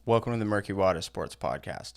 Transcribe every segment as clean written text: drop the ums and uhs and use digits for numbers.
Welcome to the Merke Waters Sports Podcast.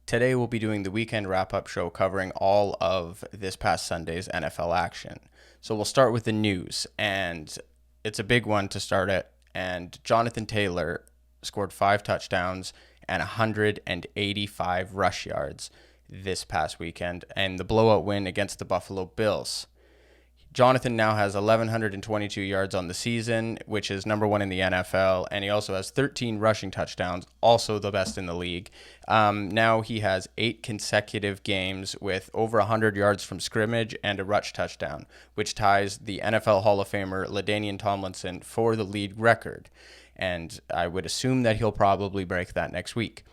Today we'll be doing the weekend wrap-up show covering all of this past Sunday's NFL action. So we'll start with the news, and it's a big one to start it. And Jonathan Taylor scored 5 touchdowns and 185 rush yards this past weekend, and the blowout win against the Buffalo Bills. Jonathan now has 1,122 yards on the season, which is number 1 in the NFL, and he also has 13 rushing touchdowns, also the best in the league. Now he has 8 consecutive games with over 100 yards from scrimmage and a rush touchdown, which ties the NFL Hall of Famer LaDainian Tomlinson for the league record. And I would assume that he'll probably break that next week.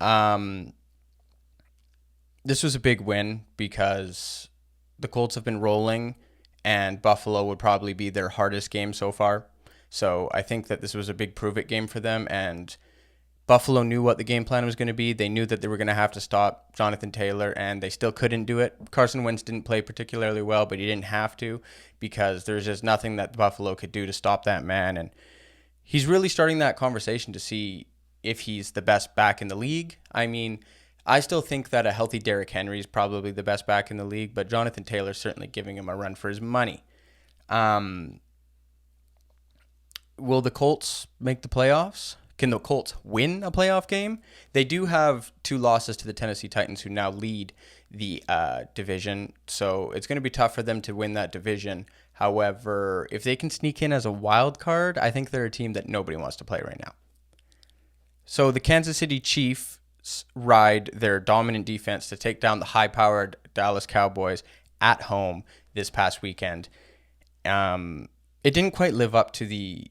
This was a big win because the Colts have been rolling, and Buffalo would probably be their hardest game so far. So I think that this was a big prove-it game for them, and Buffalo knew what the game plan was going to be. They knew that they were going to have to stop Jonathan Taylor, and they still couldn't do it. Carson Wentz didn't play particularly well, but he didn't have to because there's just nothing that Buffalo could do to stop that man. And he's really starting that conversation to see if he's the best back in the league. I mean, I still think that a healthy Derrick Henry is probably the best back in the league, but Jonathan Taylor's certainly giving him a run for his money. Will the Colts make the playoffs? Can the Colts win a playoff game? They do have 2 losses to the Tennessee Titans, who now lead the division, so it's going to be tough for them to win that division. However, if they can sneak in as a wild card, I think they're a team that nobody wants to play right now. So the Kansas City Chiefs ride their dominant defense to take down the high-powered Dallas Cowboys at home this past weekend. It didn't quite live up to the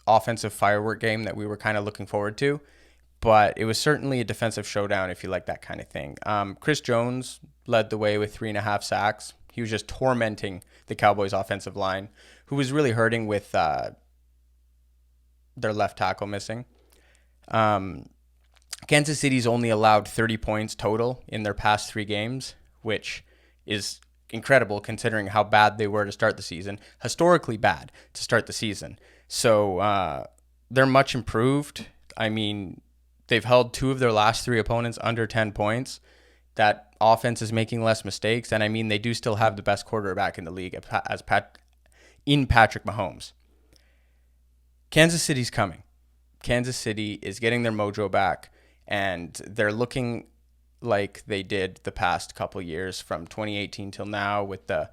offensive firework game that we were kind of looking forward to, but it was certainly a defensive showdown if you like that kind of thing. Chris Jones led the way with 3.5 sacks. He was just tormenting the Cowboys' offensive line, who was really hurting with their left tackle missing. Kansas City's only allowed 30 points total in their past 3 games, which is incredible considering how bad they were to start the season, historically bad to start the season. So they're much improved. I mean, they've held 2 of their last 3 opponents under 10 points. That offense is making less mistakes, and I mean, they do still have the best quarterback in the league in Patrick Mahomes. Kansas City's coming. Kansas City is getting their mojo back, and they're looking like they did the past couple years from 2018 till now, with the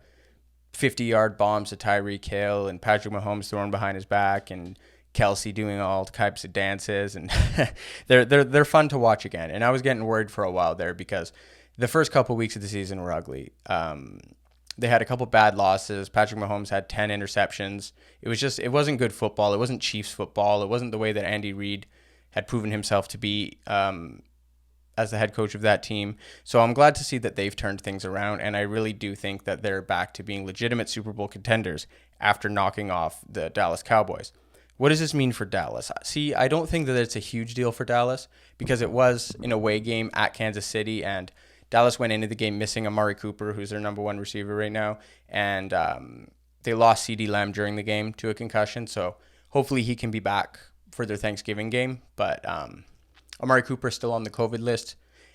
50-yard bombs to Tyreek Hill and Patrick Mahomes throwing behind his back and Kelsey doing all types of dances, and they're fun to watch again. And I was getting worried for a while there because the first couple weeks of the season were ugly. They had a couple bad losses. Patrick Mahomes had 10 interceptions. It wasn't good football. It wasn't Chiefs football. It wasn't the way that Andy Reid had proven himself to be as the head coach of that team. So I'm glad to see that they've turned things around, and I really do think that they're back to being legitimate Super Bowl contenders after knocking off the Dallas Cowboys. What does this mean for Dallas? See, I don't think that it's a huge deal for Dallas because it was an away game at Kansas City, and Dallas went into the game missing Amari Cooper, who's their number 1 receiver right now, and they lost CeeDee Lamb during the game to a concussion, so hopefully he can be back for their Thanksgiving game. But Amari Cooper is still on the COVID list,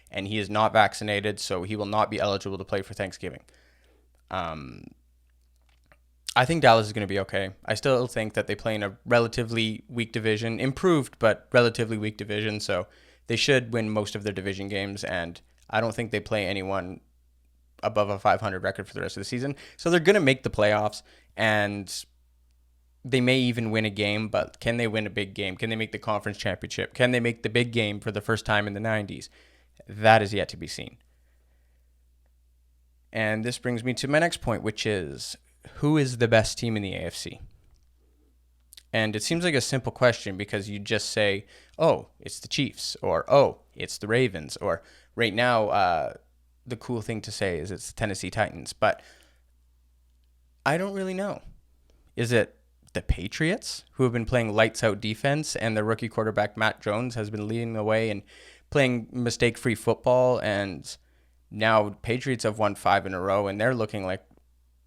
and he is not vaccinated, so he will not be eligible to play for Thanksgiving. I think Dallas is going to be okay. I still think that they play in a relatively weak division, improved but relatively weak division, so they should win most of their division games, and I don't think they play anyone above a 500 record for the rest of the season. So they're going to make the playoffs, and they may even win a game, but can they win a big game? Can they make the conference championship? Can they make the big game for the first time in the 90s? That is yet to be seen. And this brings me to my next point, which is, who is the best team in the AFC? And it seems like a simple question because you just say, oh, it's the Chiefs, or oh, it's the Ravens, or right now, the cool thing to say is it's the Tennessee Titans. But I don't really know. Is it the Patriots, who have been playing lights-out defense, and their rookie quarterback, Matt Jones, has been leading the way and playing mistake-free football, and now Patriots have won 5 in a row, and they're looking like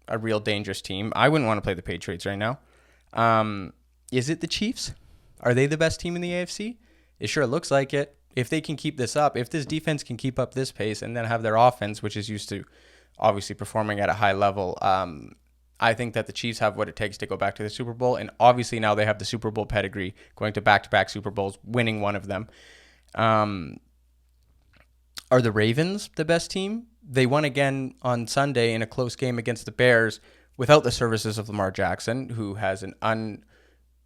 a real dangerous team. I wouldn't want to play the Patriots right now. Is it the Chiefs? Are they the best team in the AFC? It sure looks like it. If they can keep this up, if this defense can keep up this pace and then have their offense, which is used to obviously performing at a high level, I think that the Chiefs have what it takes to go back to the Super Bowl. And obviously now they have the Super Bowl pedigree, going to back-to-back Super Bowls, winning one of them. Are the Ravens the best team? They won again on Sunday in a close game against the Bears without the services of Lamar Jackson, who has an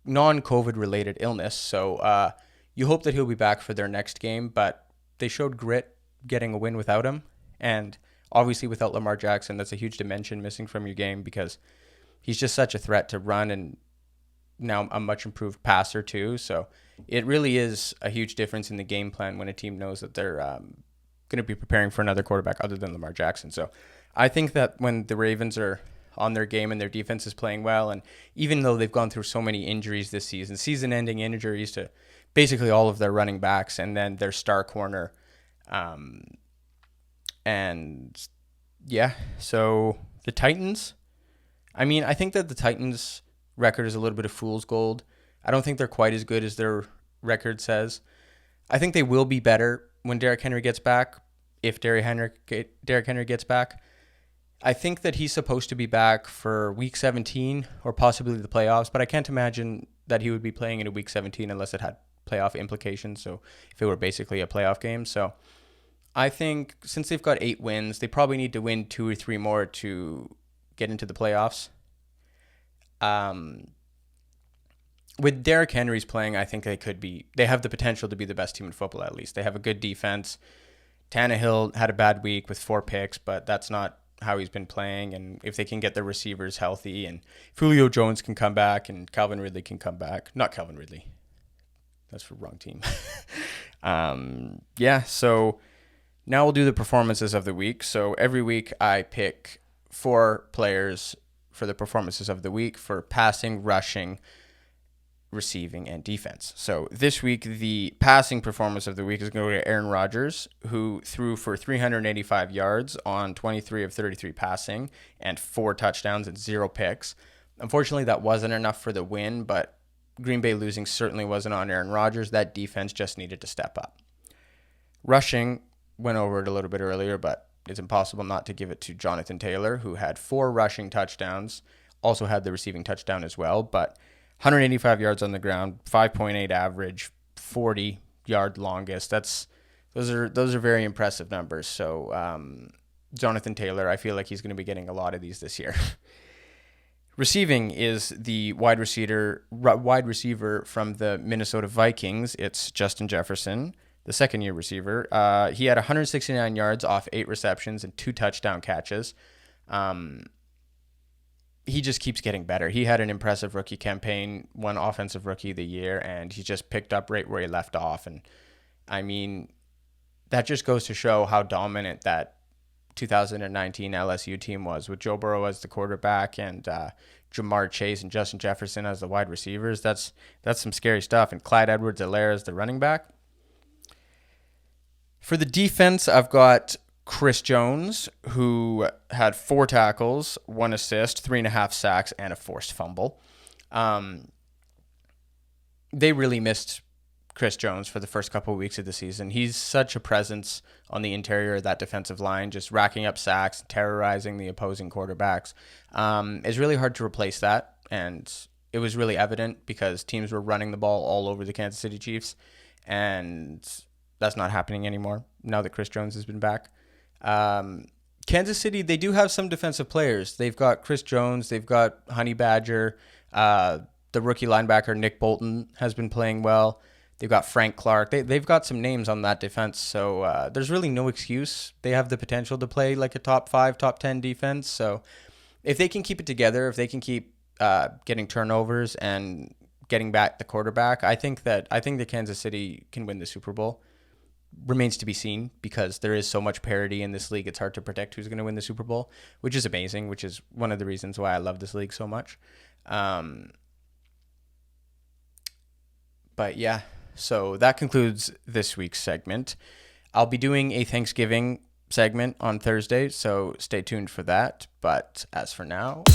non-COVID related illness. So you hope that he'll be back for their next game, but they showed grit getting a win without him. And obviously without Lamar Jackson, that's a huge dimension missing from your game because he's just such a threat to run and now a much improved passer too. So it really is a huge difference in the game plan when a team knows that they're going to be preparing for another quarterback other than Lamar Jackson. So I think that when the Ravens are on their game and their defense is playing well, and even though they've gone through so many injuries this season, season-ending injuries to basically all of their running backs and then their star corner, and yeah, so the Titans, I mean, I think that the Titans' record is a little bit of fool's gold. I don't think they're quite as good as their record says. I think they will be better when Derrick Henry gets back, if Derrick Henry gets back. I think that he's supposed to be back for Week 17 or possibly the playoffs, but I can't imagine that he would be playing in a Week 17 unless it had playoff implications, so if it were basically a playoff game. So I think since they've got 8 wins, they probably need to win 2 or 3 more to get into the playoffs. With Derrick Henry's playing, I think they have the potential to be the best team in football at least. They have a good defense. Tannehill had a bad week with 4 picks, but that's not how he's been playing. And if they can get their receivers healthy and Julio Jones can come back and Calvin Ridley can come back. Not Calvin Ridley. That's for the wrong team. Yeah, so now we'll do the performances of the week. So every week I pick 4 players for the performances of the week for passing, rushing, receiving, and defense. So this week, the passing performance of the week is going to go to Aaron Rodgers, who threw for 385 yards on 23 of 33 passing and 4 touchdowns and 0 picks. Unfortunately, that wasn't enough for the win, but Green Bay losing certainly wasn't on Aaron Rodgers. That defense just needed to step up. Rushing, went over it a little bit earlier, but it's impossible not to give it to Jonathan Taylor, who had 4 rushing touchdowns, also had the receiving touchdown as well, but 185 yards on the ground, 5.8 average, 40-yard longest. Those are very impressive numbers. So Jonathan Taylor, I feel like he's going to be getting a lot of these this year. Receiving is the wide receiver from the Minnesota Vikings. It's Justin Jefferson, the second-year receiver. He had 169 yards off 8 receptions and 2 touchdown catches. He just keeps getting better. He had an impressive rookie campaign, won Offensive Rookie of the Year, and he just picked up right where he left off. And I mean, that just goes to show how dominant that 2019 LSU team was with Joe Burrow as the quarterback and Jamar Chase and Justin Jefferson as the wide receivers. That's some scary stuff. And Clyde Edwards-Helaire as the running back. For the defense, I've got Chris Jones, who had 4 tackles, 1 assist, 3.5 sacks, and a forced fumble. They really missed Chris Jones for the first couple of weeks of the season. He's such a presence on the interior of that defensive line, just racking up sacks, terrorizing the opposing quarterbacks. It's really hard to replace that, and it was really evident because teams were running the ball all over the Kansas City Chiefs, and that's not happening anymore now that Chris Jones has been back. Kansas City, they do have some defensive players. They've got Chris Jones. They've got Honey Badger. The rookie linebacker Nick Bolton has been playing well. They've got Frank Clark. They've got some names on that defense. So there's really no excuse. They have the potential to play like a top 5, top 10 defense. So if they can keep it together, if they can keep getting turnovers and getting back the quarterback, I think that Kansas City can win the Super Bowl. Remains to be seen because there is so much parity in this league. It's hard to predict who's going to win the Super Bowl, which is amazing, which is one of the reasons why I love this league so much. But yeah, so that concludes this week's segment. I'll be doing a Thanksgiving segment on Thursday, so stay tuned for that. But as for now...